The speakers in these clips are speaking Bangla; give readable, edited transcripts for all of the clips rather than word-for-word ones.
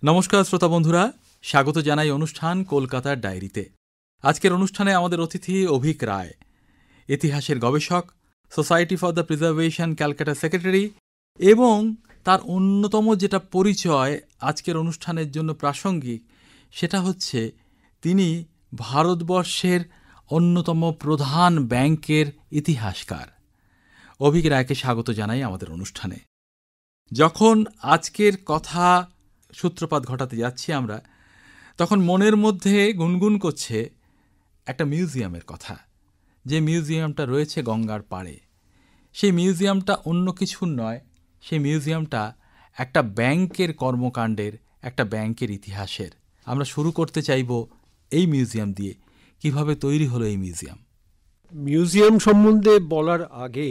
নমস্কার শ্রোতা বন্ধুরা, স্বাগত জানাই অনুষ্ঠান কলকাতার ডায়েরিতে। আজকের অনুষ্ঠানে আমাদের অতিথি অভিক রায়, ইতিহাসের গবেষক, society for the preservation Calcutta secretary, এবং তার অন্যতম যেটা পরিচয় আজকের অনুষ্ঠানের জন্য প্রাসঙ্গিক সেটা হচ্ছে তিনি ভারতবর্ষের অন্যতম প্রধান ব্যাংকের ইতিহাসকার। অভিক রায়কে স্বাগত জানাই আমাদের অনুষ্ঠানে। যখন আজকের কথা সূত্রপাত ঘটাতে যাচ্ছি আমরা, তখন মনের মধ্যে গুনগুন করছে একটা মিউজিয়ামের কথা, যে মিউজিয়ামটা রয়েছে গঙ্গার পাড়ে। সেই মিউজিয়ামটা অন্য কিছুর নয়, সেই মিউজিয়ামটা একটা ব্যাংকের কর্মকাণ্ডের, একটা ব্যাংকের ইতিহাসের। আমরা শুরু করতে চাইব এই মিউজিয়াম দিয়ে। কিভাবে তৈরি হলো এই মিউজিয়াম? মিউজিয়াম সম্বন্ধে বলার আগে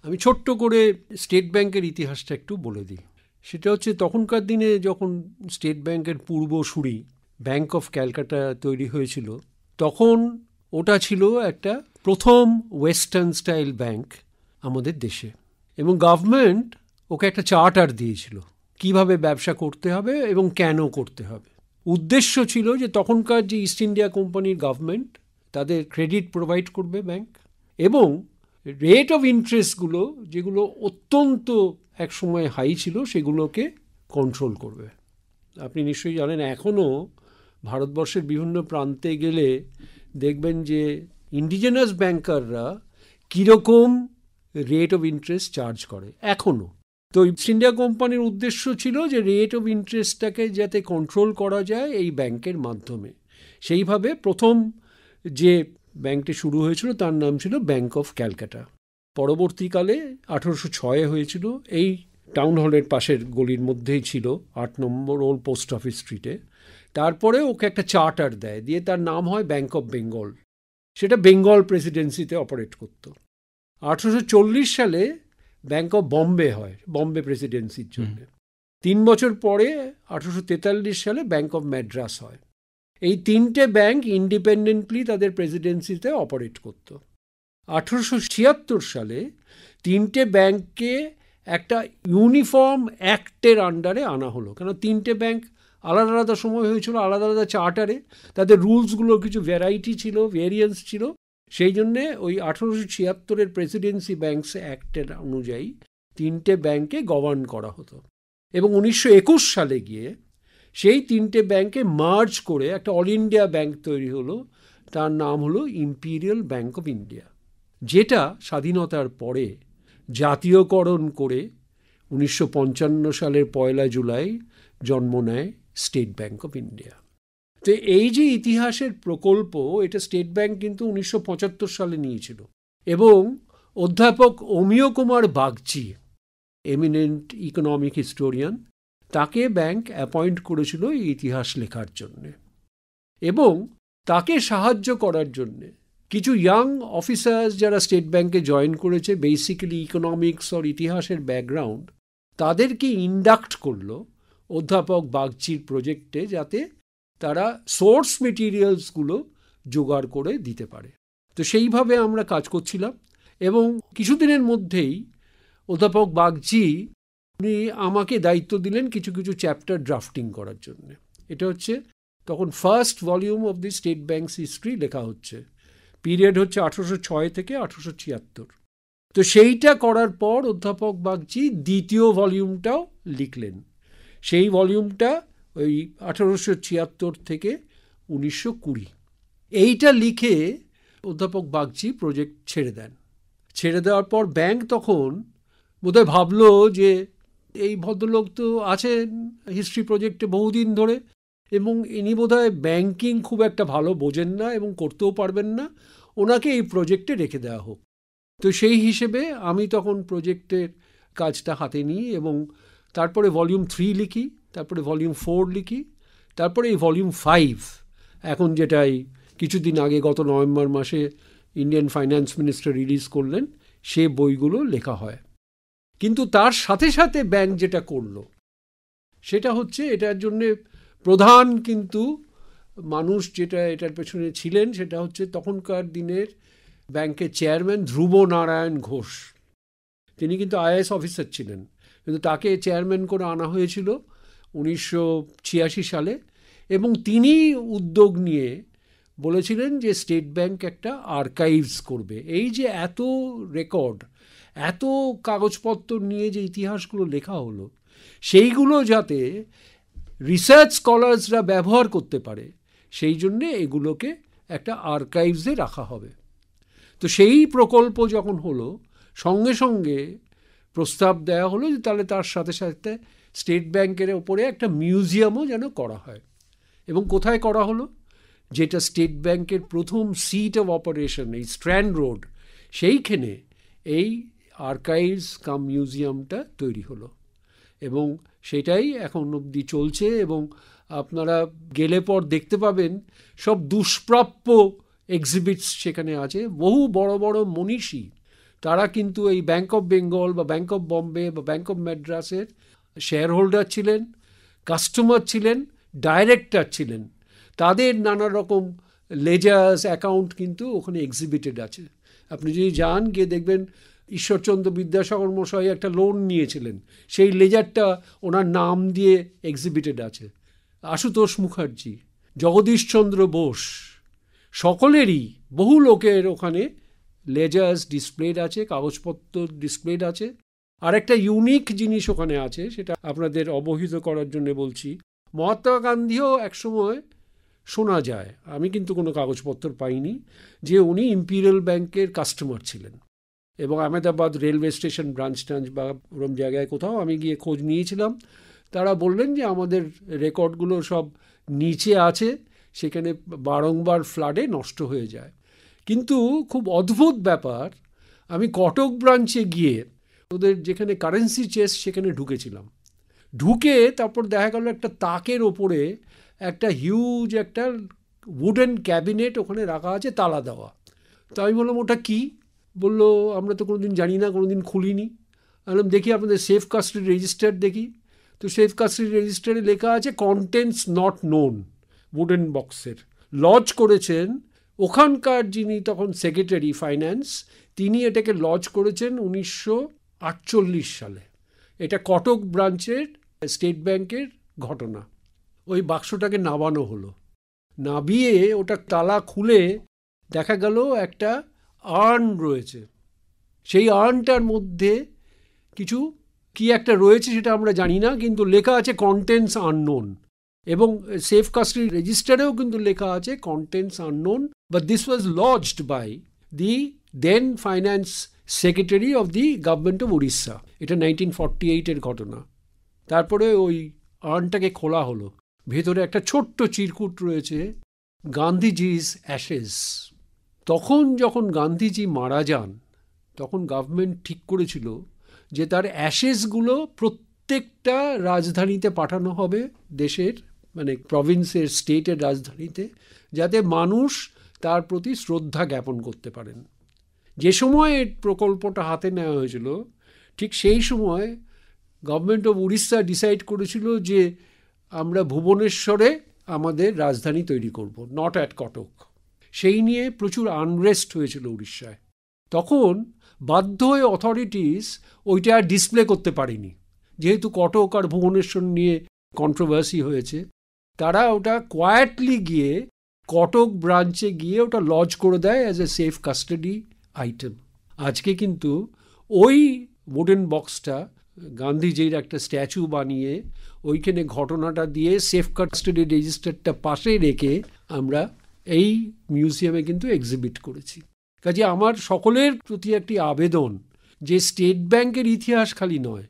আমি ছোট্ট করে স্টেট ব্যাংকের ইতিহাসটা একটু বলে দিই। সেটা হচ্ছে, তখনকার দিনে যখন স্টেট ব্যাংকের পূর্বসূরি ব্যাংক অফ ক্যালকাটা তৈরি হয়েছিল, তখন ওটা ছিল একটা প্রথম ওয়েস্টার্ন স্টাইল ব্যাংক আমাদের দেশে, এবং গভর্নমেন্ট ওকে একটা চার্টার দিয়েছিল কিভাবে ব্যবসা করতে হবে এবং কেন করতে হবে। উদ্দেশ্য ছিল যে তখনকার যে ইস্ট ইন্ডিয়া কোম্পানির গভর্নমেন্ট, তাদের ক্রেডিট প্রোভাইড করবে ব্যাংক, এবং রেট অফ ইন্টারেস্টগুলো যেগুলো অত্যন্ত একসময় হাই ছিল সেগুলোকে কন্ট্রোল করবে। আপনি নিশ্চয়ই জানেন, এখনও ভারতবর্ষের বিভিন্ন প্রান্তে গেলে দেখবেন যে ইন্ডিজেনাস ব্যাংকাররা কীরকম রেট অফ ইন্টারেস্ট চার্জ করে এখনও। তো ইস্ট ইন্ডিয়া কোম্পানির উদ্দেশ্য ছিল যে রেট অফ ইন্টারেস্টটাকে যাতে কন্ট্রোল করা যায় এই ব্যাংকের মাধ্যমে। সেইভাবে প্রথম যে ব্যাংকটি শুরু হয়েছিল তার নাম ছিল ব্যাংক অফ ক্যালকাটা। পরবর্তীকালে 1806 হয়েছিল, এই টাউন হলের পাশের গলির মধ্যেই ছিল, 8 নম্বর ওল্ড পোস্ট অফিস স্ট্রিটে। তারপরে ওকে একটা চার্টার দেয়, দিয়ে তার নাম হয় ব্যাংক অফ বেঙ্গল। সেটা বেঙ্গল প্রেসিডেন্সিতে অপারেট করত। 1840 সালে ব্যাংক অফ বম্বে হয়, বম্বে প্রেসিডেন্সির জন্য। 3 বছর পরে 1843 সালে ব্যাংক অফ ম্যাড্রাস হয়। এই তিনটে ব্যাংক ইন্ডিপেন্ডেন্টলি তাদের প্রেসিডেন্সিতে অপারেট করত। 1876 সালে তিনটে ব্যাংককে একটা ইউনিফর্ম অ্যাক্টের আন্ডারে আনা হলো, কেন তিনটে ব্যাংক আলাদা আলাদা সময় হয়েছিল, আলাদা আলাদা চার্টারে, তাদের রুলসগুলোর কিছু ভ্যারাইটি ছিল, ভেরিয়েন্স ছিল। সেই জন্যে ওই 1876 প্রেসিডেন্সি ব্যাংকস অ্যাক্টের অনুযায়ী তিনটে ব্যাংকে গভর্ন করা হতো, এবং 1921 সালে গিয়ে সেই তিনটে ব্যাংকে মার্জ করে একটা অল ইন্ডিয়া ব্যাংক তৈরি হলো। তার নাম হলো ইম্পিরিয়াল ব্যাংক অফ ইন্ডিয়া, যেটা স্বাধীনতার পরে জাতীয়করণ করে 1955 সালের 1 জুলাই জন্ম নেয় স্টেট ব্যাংক অফ ইন্ডিয়া। তো এই যে ইতিহাসের প্রকল্প, এটা স্টেট ব্যাংক কিন্তু 1975 সালে নিয়েছিল, এবং অধ্যাপক Amiya Kumar Bagchi, eminent economic historian, তাকে ব্যাংক অ্যাপয়েন্ট করেছিল এই ইতিহাস লেখার জন্যে, এবং তাকে সাহায্য করার জন্যে কিছু ইয়াং অফিসার্স যারা স্টেট ব্যাংকে জয়েন করেছে, বেসিক্যালি ইকোনমিক্স আর ইতিহাসের ব্যাকগ্রাউন্ড, তাদেরকে ইন্ডাক্ট করলো অধ্যাপক বাগচির প্রজেক্টে, যাতে তারা সোর্স মেটেরিয়ালসগুলো জোগাড় করে দিতে পারে। তো সেইভাবে আমরা কাজ করছিলাম, এবং কিছুদিনের মধ্যেই অধ্যাপক বাগচি উনি আমাকে দায়িত্ব দিলেন কিছু কিছু চ্যাপ্টার ড্রাফটিং করার জন্য। এটা হচ্ছে তখন first volume of the state banks history লেখা হচ্ছে, পিরিয়ড হচ্ছে 1806 থেকে 1876। তো সেইটা করার পর অধ্যাপক বাগচি দ্বিতীয় ভলিউমটাও লিখলেন। সেই ভলিউমটা ওই 1876 থেকে 1920। এইটা লিখে অধ্যাপক বাগচি প্রজেক্ট ছেড়ে দেন। ছেড়ে দেওয়ার পর ব্যাংক তখন বোধহয় ভাবলো যে এই ভদ্রলোক তো আছেন হিস্ট্রি প্রজেক্টে বহুদিন ধরে, এবং ইনি বোধহয় ব্যাংকিং খুব একটা ভালো বোঝেন না এবং করতেও পারবেন না, ওনাকে এই প্রজেক্টে রেখে দেওয়া হোক। তো সেই হিসেবে আমি তখন প্রজেক্টের কাজটা হাতে নিই, এবং তারপরে ভলিউম 3 লিখি, তারপরে ভলিউম 4 লিখি, তারপরে এই ভলিউম 5 এখন যেটাই কিছুদিন আগে গত নভেম্বর মাসে ইন্ডিয়ান ফাইন্যান্স মিনিস্টার রিলিজ করলেন, সে বইগুলো লেখা হয়। কিন্তু তার সাথে সাথে ব্যাংক যেটা করলো সেটা হচ্ছে, এটার জন্যে প্রধান কিন্তু মানুষ যেটা এটার পেছনে ছিলেন সেটা হচ্ছে তখনকার দিনের ব্যাংকের চেয়ারম্যান ধ্রুব নারায়ণ ঘোষ। তিনি কিন্তু আইএএস অফিসার ছিলেন, কিন্তু তাকে চেয়ারম্যান করে আনা হয়েছিল 1986 সালে, এবং তিনি উদ্যোগ নিয়ে বলেছিলেন যে স্টেট ব্যাংক একটা আর্কাইভস করবে। এই যে এত রেকর্ড, এত কাগজপত্র নিয়ে যে ইতিহাসগুলো লেখা হলো, সেইগুলো যাতে রিসার্চ স্কলার্সরা ব্যবহার করতে পারে, সেই জন্যে এগুলোকে একটা আর্কাইভসে রাখা হবে। তো সেই প্রকল্প যখন হলো, সঙ্গে সঙ্গে প্রস্তাব দেওয়া হলো যে তাহলে তার সাথে সাথে স্টেট ব্যাংকের ওপরে একটা মিউজিয়ামও যেন করা হয়। এবং কোথায় করা হলো? যেটা স্টেট ব্যাংকের প্রথম সিট অফ অপারেশন, এই স্ট্র্যান্ড রোড, সেইখানে এই আর্কাইভস কাম মিউজিয়ামটা তৈরি হলো, এবং সেটাই এখন অবধি চলছে। এবং আপনারা গেলে পর দেখতে পাবেন সব দুষ্প্রাপ্য এক্সিবিটস সেখানে আছে। বহু বড় বড় মনীষী, তারা কিন্তু এই ব্যাঙ্ক অফ বেঙ্গল বা ব্যাঙ্ক অফ বম্বে বা ব্যাঙ্ক অফ ম্যাড্রাসের শেয়ার হোল্ডার ছিলেন, কাস্টমার ছিলেন, ডাইরেক্টর ছিলেন। তাদের নানা রকম লেজার্স, অ্যাকাউন্ট কিন্তু ওখানে এক্সিবিটেড আছে। আপনি যদি যান, গিয়ে দেখবেন ঈশ্বরচন্দ্র বিদ্যাসাগর মশাই একটা লোন নিয়েছিলেন, সেই লেজারটা ওনার নাম দিয়ে এক্সিবিটেড আছে। আশুতোষ মুখার্জি, জগদীশচন্দ্র বোস, সকলেরই, বহু লোকের ওখানে লেজার্স ডিসপ্লেড আছে, কাগজপত্র ডিসপ্লেড আছে। আর একটা ইউনিক জিনিস ওখানে আছে, সেটা আপনাদের অবহিত করার জন্য বলছি। মহাত্মা গান্ধীও একসময় শোনা যায়, আমি কিন্তু কোনো কাগজপত্র পাইনি, যে উনি ইম্পিরিয়াল ব্যাংকের কাস্টমার ছিলেন। এবং আহমেদাবাদ রেলওয়ে স্টেশন ব্রাঞ্চ বা ওরম জায়গায় কোথাও আমি গিয়ে খোঁজ নিয়েছিলাম। তারা বললেন যে আমাদের রেকর্ডগুলো সব নিচে আছে, সেখানে বারংবার ফ্লাডে নষ্ট হয়ে যায়। কিন্তু খুব অদ্ভুত ব্যাপার, আমি কটক ব্রাঞ্চে গিয়ে ওদের যেখানে কারেন্সি চেস্ট, সেখানে ঢুকেছিলাম। ঢুকে তারপর দেখা গেল একটা তাকের ওপরে একটা হিউজ একটা উডেন ক্যাবিনেট ওখানে রাখা আছে, তালা দেওয়া। তো আমি বললাম, ওটা কী? বললো, আমরা তো কোনোদিন জানি না, কোনোদিন খুলিনি। বললাম, দেখি আপনাদের সেফ কাস্টডি রেজিস্টার দেখি। তো সেফ কাস্টডি রেজিস্টারে লেখা আছে কন্টেন্টস নট নোন। উডেন বক্সের লজ করেছেন ওখানকার যিনি তখন সেক্রেটারি ফাইন্যান্স, তিনি এটাকে লজ করেছেন 1948 সালে। এটা কটক ব্রাঞ্চের স্টেট ব্যাংকের ঘটনা। ওই বাক্সটাকে নাবানো হলো, নাবিয়ে ওটা তালা খুলে দেখা গেল একটা আর্ন রয়েছে। সেই আর্নটার মধ্যে কিছু কি একটা রয়েছে সেটা আমরা জানি না, কিন্তু লেখা আছে কন্টেন্টস আননোন। এবং সেফ কাস্টডি রেজিস্টারেও কিন্তু লেখা আছে contents unknown, but this was lodged by the then finance secretary of the government of Orissa. এটা 1948-এর ঘটনা। তারপরে ওই আর্নটাকে খোলা হলো, ভেতরে একটা ছোট্ট চিরকুট রয়েছে, গান্ধীজি's অ্যাশেস। তখন যখন গান্ধীজি মারা যান, তখন গভর্নমেন্ট ঠিক করেছিল যে তার অ্যাশেসগুলো প্রত্যেকটা রাজধানীতে পাঠানো হবে, দেশের মানে প্রভিন্সের, স্টেটের রাজধানীতে, যাতে মানুষ তার প্রতি শ্রদ্ধা জ্ঞাপন করতে পারেন। যে সময় এই প্রকল্পটা হাতে নেওয়া হয়েছিল, ঠিক সেই সময় গভর্নমেন্ট অফ উড়িষ্যা ডিসাইড করেছিল যে আমরা ভুবনেশ্বরে আমাদের রাজধানী তৈরি করব, নট অ্যাট কটক। সেই নিয়ে প্রচুর আনরেস্ট হয়েছিল উড়িষ্যায়। তখন বাধ্য হয়ে অথরিটিস ওইটা আর ডিসপ্লে করতে পারেনি, যেহেতু কটক আর ভুবনেশ্বর নিয়ে কন্ট্রোভার্সি হয়েছে। তারা ওটা কোয়াইটলি গিয়ে কটক ব্রাঞ্চে গিয়ে ওটা লজ করে দেয় as a safe custody item. আজকে কিন্তু ওই উডেন বক্সটা গান্ধীজির একটা স্ট্যাচু বানিয়ে ওইখানে ঘটনাটা দিয়ে সেফ কাস্টাডি রেজিস্টারটা পাশে রেখে আমরা এই মিউজিয়ামে কিন্তু এক্সিবিট করেছি। কাজে আমার সকলের প্রতি একটি আবেদন যে স্টেট ব্যাংকের ইতিহাস খালি নয়,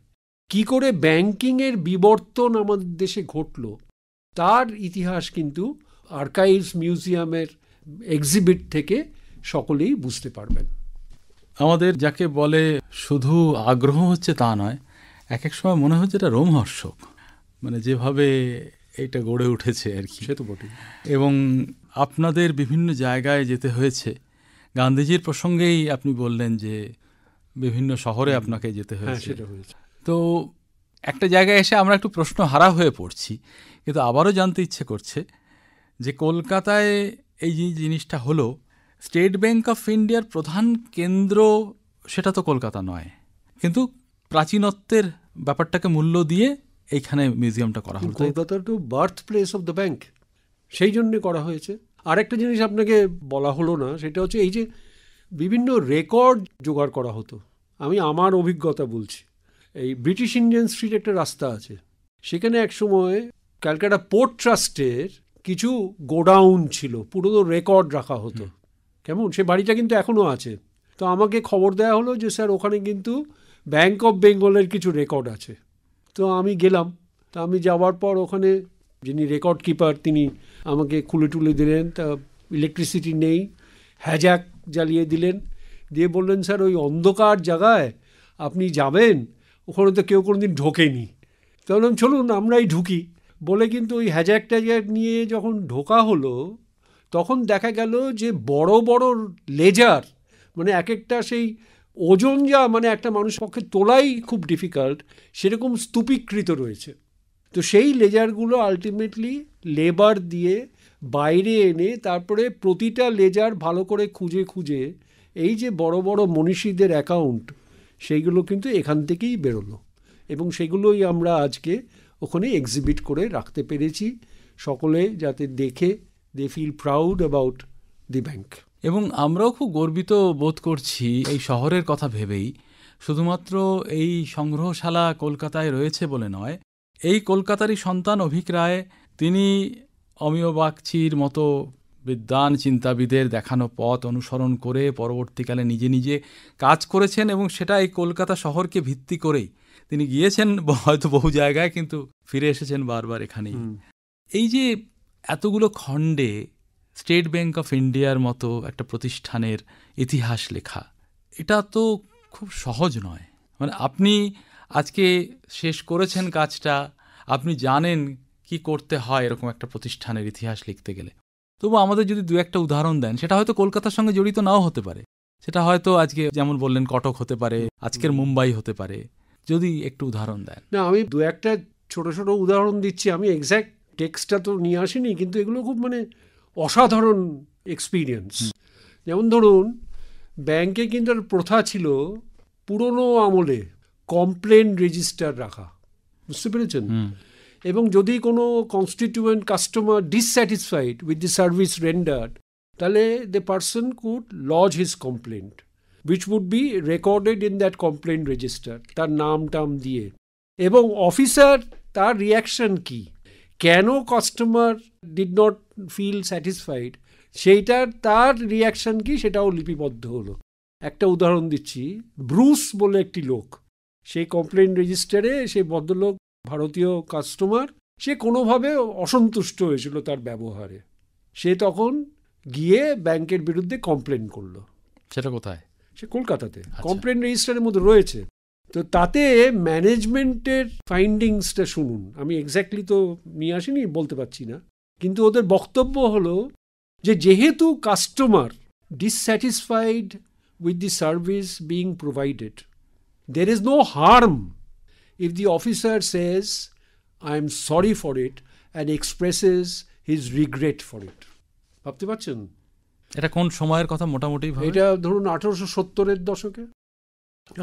কি করে ব্যাংকিংয়ের বিবর্তন আমাদের দেশে ঘটল তার ইতিহাস কিন্তু আর্কাইভস মিউজিয়ামের এক্সিবিট থেকে সকলেই বুঝতে পারবেন। আমাদের যাকে বলে শুধু আগ্রহ হচ্ছে তা নয়, এক এক সময় মনে হচ্ছে এটা রোমহর্ষক, মানে যেভাবে এটা গড়ে উঠেছে আর কি। সে তো বটে। এবং আপনাদের বিভিন্ন জায়গায় যেতে হয়েছে। গান্ধীজির প্রসঙ্গেই আপনি বললেন যে বিভিন্ন শহরে আপনাকে যেতে হয়েছে। তো একটা জায়গায় এসে আমরা একটু প্রশ্ন হারা হয়ে পড়ছি, কিন্তু আবারও জানতে ইচ্ছে করছে যে কলকাতায় এই যে জিনিসটা হলো, স্টেট ব্যাংক অফ ইন্ডিয়ার প্রধান কেন্দ্র সেটা তো কলকাতা নয়, কিন্তু প্রাচীনত্বের ব্যাপারটাকে মূল্য দিয়ে এইখানে মিউজিয়ামটা করা হলো। কলকাতা তো birth place of the bank, সেই জন্যে করা হয়েছে। আরেকটা জিনিস আপনাকে বলা হলো না, সেটা হচ্ছে এই যে বিভিন্ন রেকর্ড জোগাড় করা হতো। আমি আমার অভিজ্ঞতা বলছি। এই ব্রিটিশ ইন্ডিয়ান স্ট্রিট একটা রাস্তা আছে, সেখানে একসময় ক্যালকাটা পোর্ট ট্রাস্টের কিছু গোডাউন ছিল, পুরো রেকর্ড রাখা হতো। কেমন, সে বাড়িটা কিন্তু এখনও আছে। তো আমাকে খবর দেওয়া হলো যে স্যার ওখানে কিন্তু ব্যাংক অফ বেঙ্গলের কিছু রেকর্ড আছে। তো আমি গেলাম। তা আমি যাওয়ার পর ওখানে যিনি রেকর্ড কিপার তিনি আমাকে খুলে টুলে দিলেন। তা ইলেকট্রিসিটি নেই, হ্যাজাক জ্বালিয়ে দিলেন, দিয়ে বললেন স্যার ওই অন্ধকার জায়গায় আপনি যাবেন, ওখানে তো কেউ কোনো দিন ঢোকেনি। তো বললাম চলুন আমরাই ঢুকি বলে, কিন্তু ওই হ্যাজাক ট্যাজাক নিয়ে যখন ঢোকা হলো তখন দেখা গেল যে বড় বড় লেজার, মানে এক একটা সেই ওজন যা মানে একটা মানুষের পক্ষে তোলাই খুব ডিফিকাল্ট, সেরকম স্তূপীকৃত রয়েছে। তো সেই লেজারগুলো আলটিমেটলি লেবার দিয়ে বাইরে এনে তারপরে প্রতিটা লেজার ভালো করে খুঁজে খুঁজে এই যে বড় বড় মনীষীদের অ্যাকাউন্ট, সেইগুলো কিন্তু এখান থেকেই বেরোলো এবং সেগুলোই আমরা আজকে ওখানে এক্সিবিট করে রাখতে পেরেছি, সকলে যাতে দেখে they feel proud about the bank. এবং আমরাও খুব গর্বিত বোধ করছি এই শহরের কথা ভেবেই। শুধুমাত্র এই সংগ্রহশালা কলকাতায় রয়েছে বলে নয়, এই কলকাতারই সন্তান অভীক রায়, তিনি অমিয় বাগচির মতো বিদ্বান চিন্তাবিদের দেখানো পথ অনুসরণ করে পরবর্তীকালে নিজে নিজে কাজ করেছেন এবং সেটা এই কলকাতা শহরকে ভিত্তি করেই তিনি গিয়েছেন হয়তো বহু জায়গায়, কিন্তু ফিরে এসেছেন বারবার এখানেই। এই যে এতগুলো খণ্ডে স্টেট ব্যাংক অফ ইন্ডিয়ার মতো একটা প্রতিষ্ঠানের ইতিহাস লেখা, এটা তো খুব সহজ নয়। মানে আপনি আজকে শেষ করেছেন কাজটা, আপনি জানেন কি করতে হয় এরকম একটা প্রতিষ্ঠানের ইতিহাস লিখতে গেলে। তবু আমাদের যদি দু একটা উদাহরণ দেন, সেটা হয়তো কলকাতার সঙ্গে জড়িত নাও হতে পারে, সেটা হয়তো আজকে যেমন বললেন কটক হতে পারে, আজকের মুম্বাই হতে পারে, যদি একটু উদাহরণ দেন। না, আমি দু একটা ছোট ছোট উদাহরণ দিচ্ছি। আমি এক্স্যাক্ট টেক্সটটা তো নিয়ে আসিনি, কিন্তু এগুলো খুব মানে অসাধারণ এক্সপিরিয়েন্স। যেমন ধরুন, ব্যাংকে কিন্তু একটা প্রথা ছিল পুরনো আমলে কমপ্লেন রেজিস্টার রাখা, বুঝতে পেরেছেন? এবং যদি কোনো constituent customer dissatisfied with the service rendered, তাহলে the person could lodge his complaint which would be recorded in that complaint register, তার নাম টাম দিয়ে, এবং অফিসার তার রিয়াকশন কি, কেন customer did not feel satisfied, সেইটার তার রিয়াকশন কি সেটাও লিপিবদ্ধ হলো। একটা উদাহরণ দিচ্ছি, ব্রুস বলে একটি লোক, সেই কমপ্লেন্ট রেজিস্টারে সেই ভদ্রলোক ভারতীয় কাস্টমার, সে কোনোভাবে অসন্তুষ্ট হয়েছিল তার ব্যবহারে, সে তখন গিয়ে ব্যাংকের বিরুদ্ধে কমপ্লেন করলো। সেটা কোথায়? সে কলকাতাতে, কমপ্লেন রেজিস্টারের মধ্যে রয়েছে। তো তাতে ম্যানেজমেন্টের ফাইন্ডিংসটা শুনুন, আমি এক্স্যাক্টলি তো নিয়ে আসিনি, বলতে পারছি না, কিন্তু ওদের বক্তব্য হলো যে যেহেতু customer dissatisfied with the service being provided, there is no harm if the officer says I am sorry for it and expresses his regret for it. ভাবতে পারছেন? এটা কোন সময়ের কথা মোটামুটি? এটা ধরুন 1870-এর দশকে।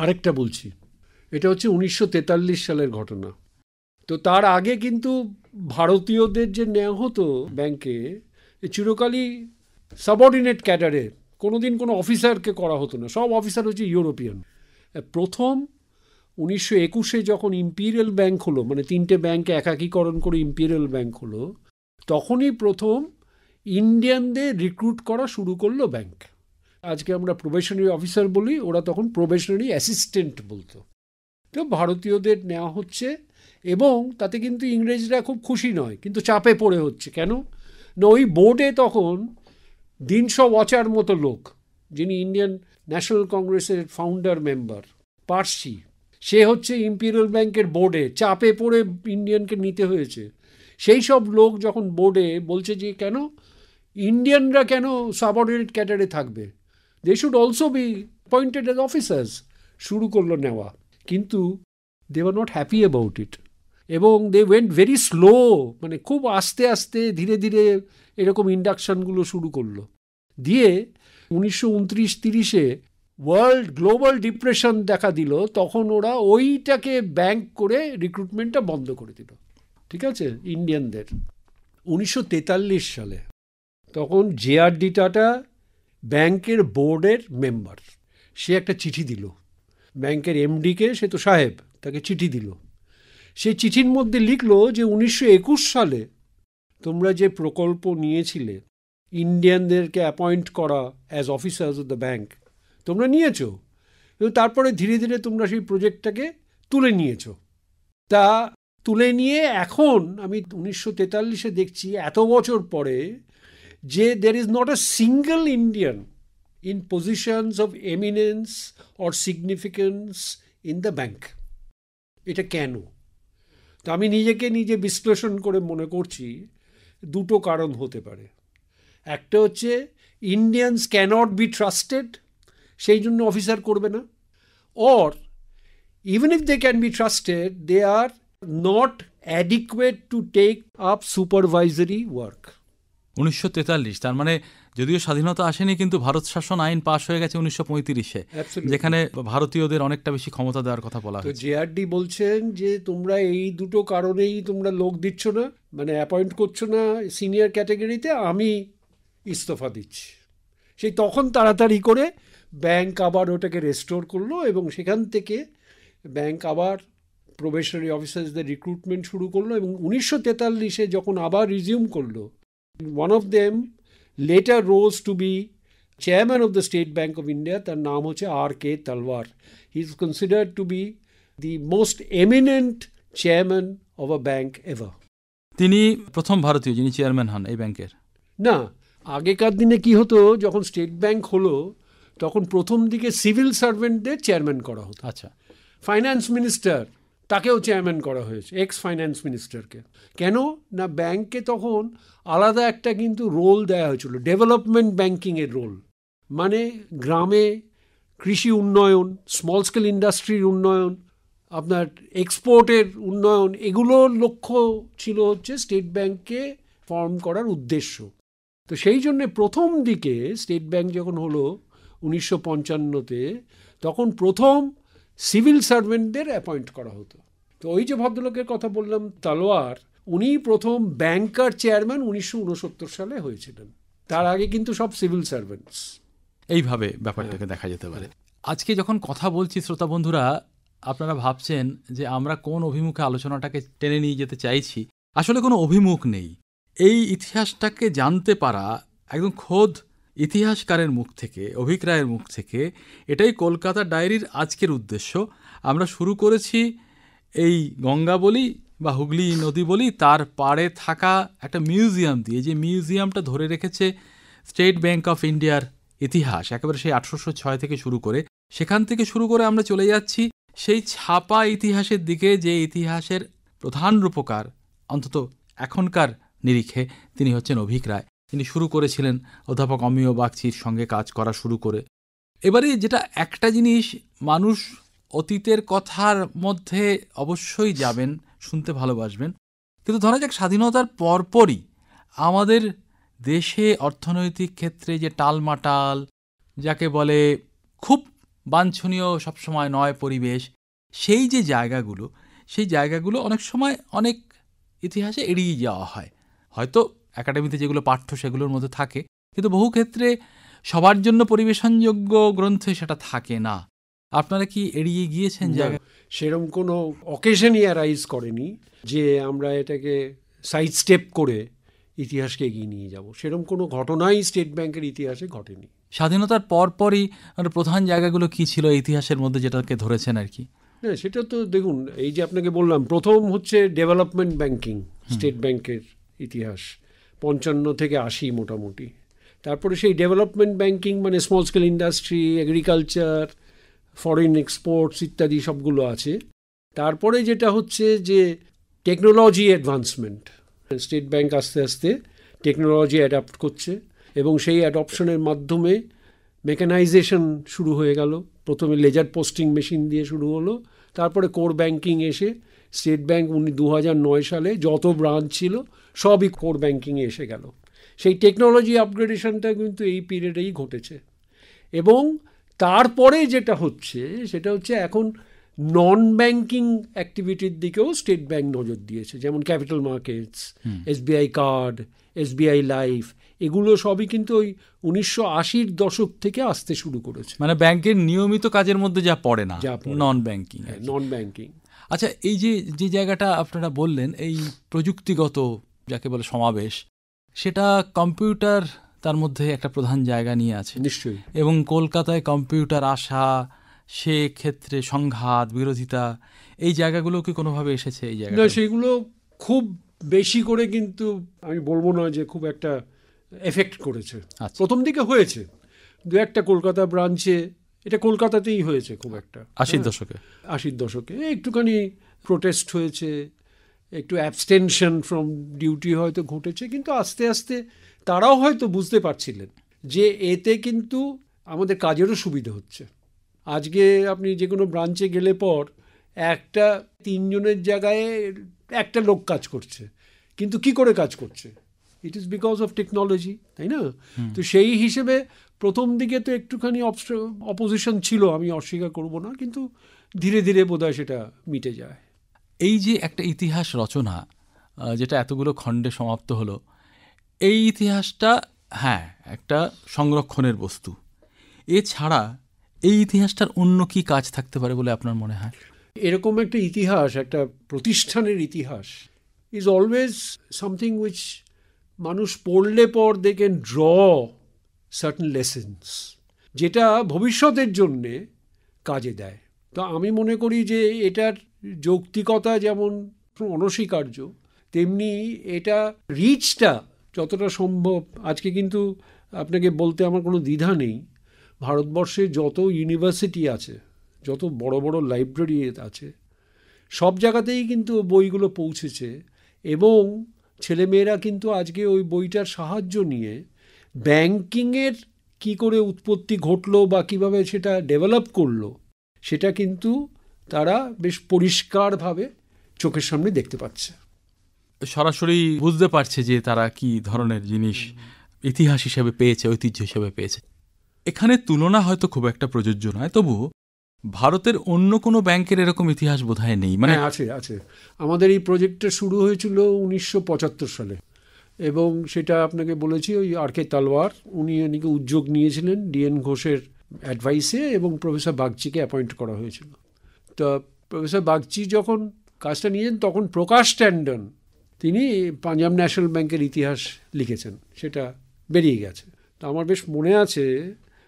আরেকটা বলছি, এটা হচ্ছে 1943 সালের ঘটনা। তো তার আগে কিন্তু ভারতীয়দের যে নেওয়া হতো ব্যাংকে, চিরকালই সাবঅর্ডিনেট ক্যাডারে, কোনোদিন কোনো অফিসারকে করা হতো না, সব অফিসার হচ্ছে ইউরোপিয়ান। প্রথম 1921-এ যখন ইম্পিরিয়াল ব্যাংক হলো, মানে 3টে ব্যাংকে একাকীকরণ করে ইম্পিরিয়াল ব্যাংক হলো, তখনই প্রথম ইন্ডিয়ানদের রিক্রুট করা শুরু করলো ব্যাংক। আজকে আমরা প্রবেশনারি অফিসার বলি, ওরা তখন প্রবেশনারি অ্যাসিস্ট্যান্ট বলতো। তো ভারতীয়দের নেওয়া হচ্ছে, এবং তাতে কিন্তু ইংরেজরা খুব খুশি নয়, কিন্তু চাপে পড়ে হচ্ছে। কেন না, ওই বোর্ডে তখন দিনশো ওয়াচার মতো লোক, যিনি ইন্ডিয়ান ন্যাশনাল কংগ্রেসের ফাউন্ডার মেম্বার পার্সি, সে হচ্ছে ইম্পিরিয়াল ব্যাংকের বোর্ডে, চাপে পড়ে ইন্ডিয়ানকে নিতে হয়েছে। সেই সব লোক যখন বোর্ডে বলছে যে কেন ইন্ডিয়ানরা কেন সাবঅর্ডিনেট ক্যাডারে থাকবে, they should also be appointed as officers, শুরু করলো নেওয়া। কিন্তু they were not happy about it, এবং দে ওয়েন্ট ভেরি স্লো, মানে খুব আস্তে আস্তে ধীরে ধীরে এরকম ইন্ডাকশানগুলো শুরু করলো। দিয়ে 1929-30-এ গ্লোবাল ডিপ্রেশন দেখা দিল, তখন ওরা ওইটাকে ব্যাংক করে রিক্রুটমেন্টটা বন্ধ করে দিল, ঠিক আছে, ইন্ডিয়ানদের। 1943 সালে তখন জেআরডি টাটা ব্যাংকের বোর্ডের মেম্বার, সে একটা চিঠি দিল ব্যাংকের এমডিকে, সে তো সাহেব, তাকে চিঠি দিল। সেই চিঠির মধ্যে লিখলো যে 1921 সালে তোমরা যে প্রকল্প নিয়েছিলে ইন্ডিয়ানদেরকে অ্যাপয়েন্ট করা as officers of the bank, তোমরা নিয়েছো, কিন্তু তারপরে ধীরে ধীরে তোমরা সেই প্রজেক্টটাকে তুলে নিয়েছো। তা তুলে নিয়ে এখন আমি 1943-এ দেখছি, এত বছর পরে, যে there is not a single Indian in positions of eminence or significance in the bank. এটা কেন? তো আমি নিজে বিশ্লেষণ করে মনে করছি দুটো কারণ হতে পারে। একটা হচ্ছে ইন্ডিয়ানস ক্যানট বি ট্রাস্টেড, সেই জন্য অফিসার করবে না, or even if they can be trusted they are not adequate to take up supervisory work. 1943, তার মানে যদিও স্বাধীনতা আসেনি, কিন্তু ভারত শাসন আইন পাশ হয়ে গেছে 1935-এ, যেখানে ভারতীয়দের অনেকটা বেশি ক্ষমতা দেওয়ার কথা বলা হয়। তো জেআরডি বলছেন যে তোমরা এই দুটো কারণেই তোমরা লোক দিচ্ছ না, মানে অ্যাপয়েন্ট করছো না সিনিয়র ক্যাটাগরিতে, আমি ইস্তফা দিচ্ছি। সেই তখন তাড়াতাড়ি করে ব্যাংক আবার ওটাকে রেস্টোর করলো, এবং সেখান থেকে ব্যাংক আবার প্রবেশনারি অফিসার্সদের রিক্রুটমেন্ট শুরু করলো, এবং 1943-এ যখন আবার রিজিউম করলো, one of them later rose to be chairman of the State Bank of India, তার নাম হচ্ছে R.K. Talwar. He is considered to be the most eminent chairman of a bank ever. তিনি প্রথম ভারতীয় যিনি চেয়ারম্যান হন এই ব্যাংকের? না, আগেকার দিনে কি হতো, যখন স্টেট ব্যাংক হলো তখন প্রথম দিকে সিভিল সার্ভেন্টদের চেয়ারম্যান করা হতো। আচ্ছা। ফাইন্যান্স মিনিস্টার, তাকেও চেয়ারম্যান করা হয়েছে, এক্স ফাইন্যান্স মিনিস্টারকে। কেন না, ব্যাংকে তখন আলাদা একটা কিন্তু রোল দেওয়া হয়েছিল, ডেভেলপমেন্ট ব্যাংকিংয়ের রোল, মানে গ্রামে কৃষি উন্নয়ন, স্মল স্কেল ইন্ডাস্ট্রির উন্নয়ন, আপনার এক্সপোর্টের উন্নয়ন, এগুলোর লক্ষ্য ছিল হচ্ছে স্টেট ব্যাংককে ফর্ম করার উদ্দেশ্য। তো সেই জন্যে প্রথম দিকে স্টেট ব্যাংক যখন হলো 1955-তে, তখন প্রথম সিভিল সার্ভেন্টদের অ্যাপয়েন্ট করা হতো। তো ওই যে ভদ্রলোকের কথা বললাম তালওয়ার, উনি প্রথম ব্যাংকার চেয়ারম্যান 1969 সালে হয়েছিলেন। তার আগে কিন্তু সব সিভিল সার্ভেন্টস। এইভাবে ব্যাপারটাকে দেখা যেতে পারে। আজকে যখন কথা বলছি শ্রোতা বন্ধুরা, আপনারা ভাবছেন যে আমরা কোন অভিমুখে আলোচনাটাকে টেনে নিয়ে যেতে চাইছি। আসলে কোনো অভিমুখ নেই। এই ইতিহাসটাকে জানতে পারা একদম খোদ ইতিহাসকারের মুখ থেকে, অভিক রায়ের মুখ থেকে, এটাই কলকাতা ডায়েরির আজকের উদ্দেশ্য। আমরা শুরু করেছি এই গঙ্গা বলি বা হুগলি নদী বলি, তার পাড়ে থাকা একটা মিউজিয়াম দিয়ে, যে মিউজিয়ামটা ধরে রেখেছে স্টেট ব্যাংক অফ ইন্ডিয়ার ইতিহাস, একেবারে সেই 1806 থেকে শুরু করে। সেখান থেকে শুরু করে আমরা চলে যাচ্ছি সেই ছাপা ইতিহাসের দিকে, যে ইতিহাসের প্রধান রূপকার, অন্তত এখনকার নিরিখে, তিনি হচ্ছেন অভিক রায়। তিনি শুরু করেছিলেন অধ্যাপক অমিয় বাগচির সঙ্গে কাজ করা শুরু করে। এবারে যেটা একটা জিনিস, মানুষ অতীতের কথার মধ্যে অবশ্যই যাবেন, শুনতে ভালোবাসবেন, কিন্তু ধরা যাক স্বাধীনতার পরপরই আমাদের দেশে অর্থনৈতিক ক্ষেত্রে যে টালমাটাল, যাকে বলে খুব বাঞ্ছনীয় সবসময় নয় পরিবেশ, সেই যে জায়গাগুলো, সেই জায়গাগুলো অনেক সময় অনেক ইতিহাসে এড়িয়ে যাওয়া হয়। হয়তো একাডেমিতে যেগুলো পাঠ্য সেগুলোর মধ্যে থাকে, কিন্তু বহু ক্ষেত্রে সবার জন্য পরিবেশনযোগ্য গ্রন্থে সেটা থাকে না। আপনারা কি এড়িয়ে গিয়েছেন জায়গা? সেরকম কোনো অকেশনই অ্যারাইজ করেনি যে আমরা এটাকে সাইড স্টেপ করে ইতিহাসকে এগিয়ে নিয়ে যাব, সেরকম কোনো ঘটনাই স্টেট ব্যাংকের ইতিহাসে ঘটেনি। স্বাধীনতার পরপরই প্রধান জায়গাগুলো কি ছিল ইতিহাসের মধ্যে যেটাকে ধরেছেন আর কি? হ্যাঁ, সেটা তো দেখুন, এই যে আপনাকে বললাম, প্রথম হচ্ছে ডেভেলপমেন্ট ব্যাংকিং, স্টেট ব্যাংকের ইতিহাস 55 থেকে 80 মোটামুটি। তারপরে সেই ডেভেলপমেন্ট ব্যাংকিং মানে small scale industry, agriculture, foreign exports ইত্যাদি সবগুলো আছে। তারপরে যেটা হচ্ছে যে টেকনোলজি অ্যাডভান্সমেন্ট, স্টেট ব্যাংক আস্তে আস্তে টেকনোলজি অ্যাডাপ্ট করছে, এবং সেই অ্যাডপশনের মাধ্যমে মেকানাইজেশন শুরু হয়ে গেল। প্রথমে লেজার পোস্টিং মেশিন দিয়ে শুরু হলো, তারপরে কোর ব্যাংকিং এসে স্টেট ব্যাংক 2009 সালে যত ব্রাঞ্চ ছিল সবই কোর ব্যাংকিংয়ে এসে গেল। সেই টেকনোলজি আপগ্রেডেশনটা কিন্তু এই পিরিয়ডেই ঘটেছে। এবং তারপরে যেটা হচ্ছে সেটা হচ্ছে এখন নন ব্যাংকিং অ্যাক্টিভিটির দিকেও স্টেট ব্যাংক নজর দিয়েছে, যেমন capital markets, SBI card, SBI life, এগুলো সবই কিন্তু ওই 1980-র দশক থেকে আসতে শুরু করেছে। মানে ব্যাংকের নিয়মিত কাজের মধ্যে যা পড়ে না, নন ব্যাংকিং। Non banking. আচ্ছা, এই যে জায়গাটা আপনারা বললেন, এই প্রযুক্তিগত যাকে বলে সমাবেশ, সেটা কম্পিউটার তার মধ্যে একটা প্রধান জায়গা নিয়ে আছে নিশ্চয়ই। এবং কলকাতায় কম্পিউটার আসা, সে ক্ষেত্রে সংঘাত, বিরোধিতা, এই জায়গাগুলো কি কোনোভাবে এসেছে এই জায়গায়? না, সেগুলো খুব বেশি করে কিন্তু আমি বলবো না যে খুব একটা এফেক্ট করেছে। প্রথম দিকে হয়েছে, দু একটা কলকাতা ব্রাঞ্চে, এটা কলকাতাতেই হয়েছে খুব একটা 80-র দশকে একটুখানি প্রোটেস্ট হয়েছে, একটু অ্যাবস্টেনশন ফ্রম ডিউটি হয়তো ঘটেছে, কিন্তু আস্তে আস্তে তারাও হয়তো বুঝতে পারছিলেন যে এতে কিন্তু আমাদের কাজেরও সুবিধা হচ্ছে। আজকে আপনি যে কোনো ব্রাঞ্চে গেলে পর একটা 3 জনের জায়গায় একটা লোক কাজ করছে, কিন্তু কি করে কাজ করছে? It is because of technology, তাই না? তো সেই হিসেবে প্রথম দিকে তো একটুখানি অপোজিশন ছিল, আমি অস্বীকার করব না, কিন্তু ধীরে ধীরে বোধহয় সেটা মিটে যায়। এই যে একটা ইতিহাস রচনা যেটা এতগুলো খণ্ডে সমাপ্ত হলো, এই ইতিহাসটা একটা সংরক্ষণের বস্তু। এছাড়া এই ইতিহাসটার অন্য কি কাজ থাকতে পারে বলে আপনার মনে হয়? এরকম একটা ইতিহাস, একটা প্রতিষ্ঠানের ইতিহাস ইজ অলওয়েজ সামথিং উইচ মানুষ পড়লে পর they can draw certain lessons, যেটা ভবিষ্যতের জন্যে কাজে দেয়। তো আমি মনে করি যে এটার যৌক্তিকতা যেমন অনস্বীকার্য, তেমনি এটা রিচটা যতটা সম্ভব। আজকে কিন্তু আপনাকে বলতে আমার কোনো দ্বিধা নেই, ভারতবর্ষে যত ইউনিভার্সিটি আছে, যত বড় বড় লাইব্রেরি আছে, সব জায়গাতেই কিন্তু বইগুলো পৌঁছেছে, এবং ছেলেমেয়েরা কিন্তু আজকে ওই বইটার সাহায্য নিয়ে ব্যাংকিংয়ের কি করে উৎপত্তি ঘটলো বা কীভাবে সেটা ডেভেলপ করলো, সেটা কিন্তু তারা বেশ পরিষ্কারভাবে চোখের সামনে দেখতে পাচ্ছে, সরাসরি বুঝতে পারছে যে তারা কি ধরনের জিনিস ইতিহাস হিসেবে পেয়েছে, ঐতিহ্য হিসেবে পেয়েছে। এখানে তুলনা হয়তো খুব একটা প্রযোজ্য নয়, তবু ভারতের অন্য কোনো ব্যাংকের এরকম ইতিহাস বোধহয় নেই। মানে আছে। আমাদের এই প্রজেক্টটা শুরু হয়েছিল 1975 সালে, এবং সেটা আপনাকে বলেছি ওই আর.কে. তালওয়ার, উনি এদিকে উদ্যোগ নিয়েছিলেন ডিএন ঘোষের অ্যাডভাইসে, এবং প্রফেসর বাগচিকে অ্যাপয়েন্ট করা হয়েছিল। তো প্রফেসর বাগচি যখন কাজটা নিয়েছেন, তখন প্রকাশ ট্যান্ডন তিনি পাঞ্জাব ন্যাশনাল ব্যাংকের ইতিহাস লিখেছেন, সেটা বেরিয়ে গেছে। তো আমার বেশ মনে আছে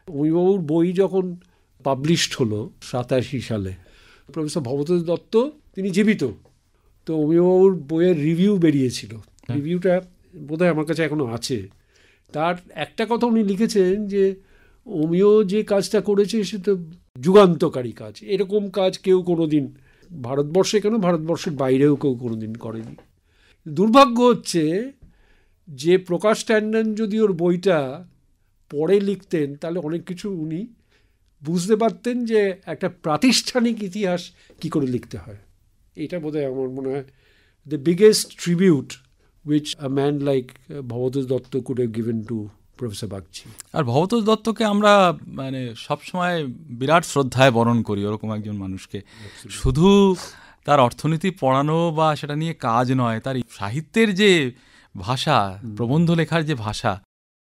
অমিবাবুর বই যখন পাবলিশড হলো 87 সালে, প্রফেসর ভবতোষ দত্ত তিনি জীবিত, তো অমিবাবুর বইয়ের রিভিউ বেরিয়েছিল। রিভিউটা বোধহয় আমার কাছে এখনও আছে। তার একটা কথা উনি লিখেছেন যে অমিও যে কাজটা করেছে সে তো যুগান্তকারী কাজ, এরকম কাজ কেউ কোনো দিন ভারতবর্ষে কেন, ভারতবর্ষের বাইরেও কেউ কোনো দিন করেনি। দুর্ভাগ্য হচ্ছে যে প্রকাশ ট্যান্ডন যদি ওর বইটা পড়ে লিখতেন, তাহলে অনেক কিছু উনি বুঝতে পারতেন যে একটা প্রাতিষ্ঠানিক ইতিহাস কি করে লিখতে হয়। এটা বোধহয় আমার মনে হয় the biggest tribute which a man like Bhabatosh Datta could have given to professor Bagchi. আর ভবতোষ দত্তকে আমরা মানে সবসময় বিরাট শ্রদ্ধায় বরণ করি, ওরকম একজন মানুষকে। শুধু তার অর্থনীতি পড়ানো বা সেটা নিয়ে কাজ নয়, তার সাহিত্যের যে ভাষা, প্রবন্ধ লেখার যে ভাষা,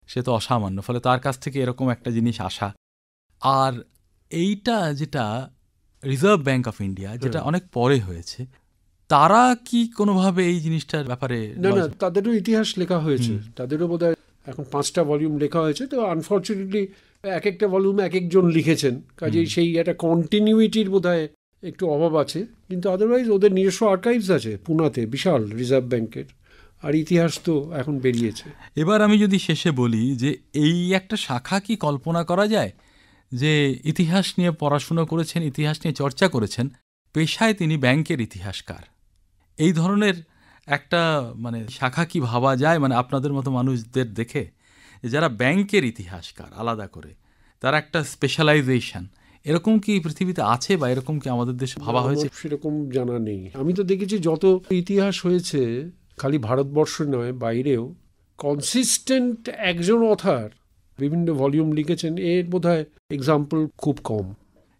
সে তো অসামান্য। ফলে তার কাছ থেকে এরকম একটা জিনিস আসা। আর এইটা যেটা রিজার্ভ ব্যাংক অফ ইন্ডিয়া, যেটা অনেক পরে হয়েছে, তারা কি কোনোভাবে এই জিনিসটার ব্যাপারে? না, তাদেরও ইতিহাস লেখা হয়েছে, তাদেরও বোধহয় এখন 5টা ভলিউম লেখা হয়েছে। তো আনফর্চুনেটলি এক একটা ভলিউম এক একজন লিখেছেন, কাজেই সেই একটা কন্টিনিউইটির বোধহয় একটু অভাব আছে। কিন্তু আদারওয়াইজ ওদের নিজস্ব আর্কাইভস আছে পুনাতে, বিশাল, রিজার্ভ ব্যাংকের, আর ইতিহাস তো এখন বেরিয়েছে। এবার আমি যদি শেষে বলি যে এই একটা শাখা কি কল্পনা করা যায় যে ইতিহাস নিয়ে পড়াশুনো করেছেন, ইতিহাস নিয়ে চর্চা করেছেন, পেশায় তিনি ব্যাংকের ইতিহাসকার, এই ধরনের একটা মানে শাখা কি ভাবা যায়? মানে আপনাদের মতো মানুষদের দেখে যারা ব্যাংকের ইতিহাসকার আলাদা করে, তার একটা স্পেশালাইজেশন এরকম কি পৃথিবীতে আছে, বা এরকম কি আমাদের দেশে ভাবা হয়েছে? সেরকম জানা নেই। আমি তো দেখেছি যত ইতিহাস হয়েছে, খালি ভারতবর্ষ নয় বাইরেও, কনসিস্টেন্ট একজন অথার বিভিন্ন ভলিউম লিখেছেন, এর বোধহয় এক্সাম্পল খুব কম।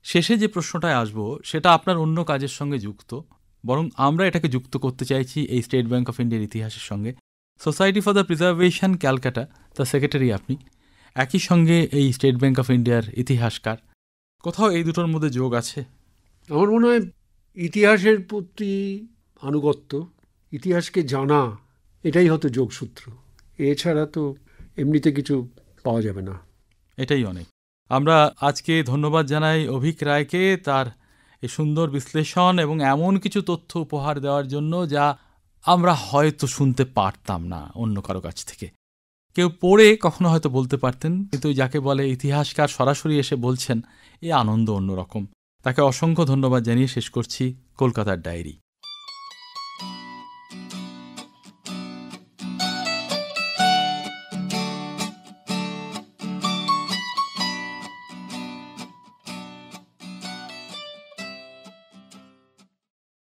শেষে যে প্রশ্নটায় আসবো সেটা আপনার অন্য কাজের সঙ্গে যুক্ত, বরং আমরা এটাকে যুক্ত করতে চাইছি এই স্টেট ব্যাংক অফ ইন্ডিয়ার ইতিহাসের সঙ্গে। Society for the preservation Calcutta, তার সেক্রেটারি আপনি, একই সঙ্গে এই স্টেট ব্যাংক অফ ইন্ডিয়ার ইতিহাসকার। কোথাও এই দুটোর মধ্যে যোগ আছে? আমার মনে হয় ইতিহাসের প্রতি আনুগত্য, ইতিহাসকে জানা, এটাই হয়তো যোগসূত্র। এছাড়া তো এমনিতে কিছু পাওয়া যাবে না। এটাই অনেক। আমরা আজকে ধন্যবাদ জানাই অভীক রায়কে তার এই সুন্দর বিশ্লেষণ এবং এমন কিছু তথ্য উপহার দেওয়ার জন্য যা আমরা হয়তো শুনতে পারতাম না অন্য কারো কাছ থেকে। কেউ পড়ে কখনো হয়তো বলতে পারতেন, কিন্তু যাকে বলে ইতিহাসকার সরাসরি এসে বলছেন, এই আনন্দ অন্যরকম। তাকে অসংখ্য ধন্যবাদ জানিয়ে শেষ করছি কলকাতার ডায়েরি।